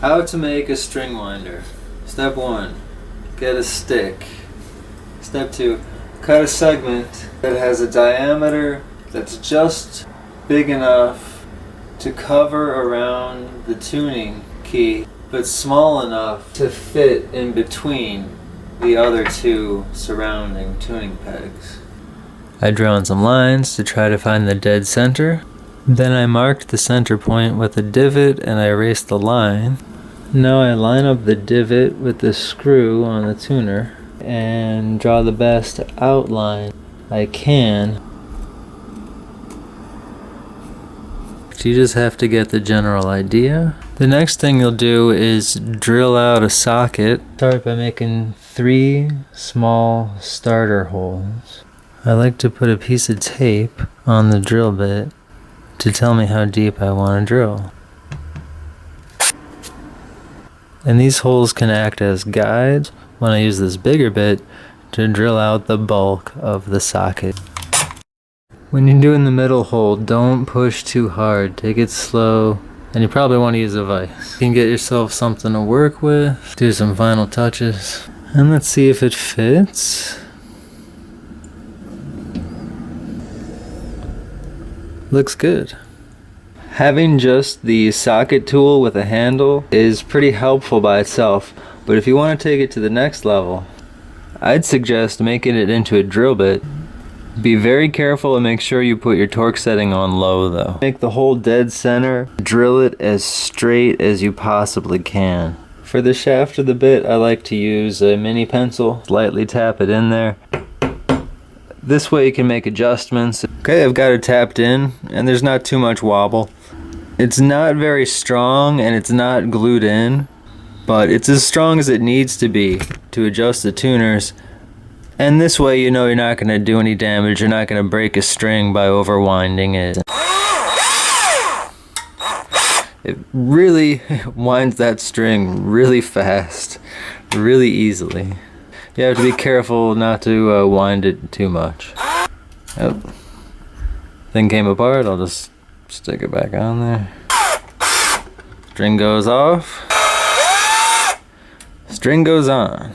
How to make a string winder. Step 1, get a stick. Step 2, cut a segment that has a diameter that's just big enough to cover around the tuning key, but small enough to fit in between the other two surrounding tuning pegs. I drew on some lines to try to find the dead center. Then I marked the center point with a divot and I erased the line. Now I line up the divot with the screw on the tuner and draw the best outline I can. You just have to get the general idea. The next thing you'll do is drill out a socket. Start by making 3 small starter holes. I like to put a piece of tape on the drill bit to tell me how deep I want to drill. And these holes can act as guides when I use this bigger bit to drill out the bulk of the socket. When you're doing the middle hole, don't push too hard. Take it slow, and you probably want to use a vise. You can get yourself something to work with, do some final touches, and let's see if it fits. Looks good. Having just the socket tool with a handle is pretty helpful by itself, but if you want to take it to the next level, I'd suggest making it into a drill bit. Be very careful and make sure you put your torque setting on low though. Make the hole dead center, drill it as straight as you possibly can. For the shaft of the bit, I like to use a mini pencil, lightly tap it in there. This way you can make adjustments. Okay, I've got it tapped in and there's not too much wobble. It's not very strong and it's not glued in, but it's as strong as it needs to be to adjust the tuners. And this way you know you're not going to do any damage, you're not going to break a string by overwinding it. It really winds that string really fast, really easily. You have to be careful not to wind it too much. Oh, thing came apart, I'll just stick it back on there. String goes off. String goes on.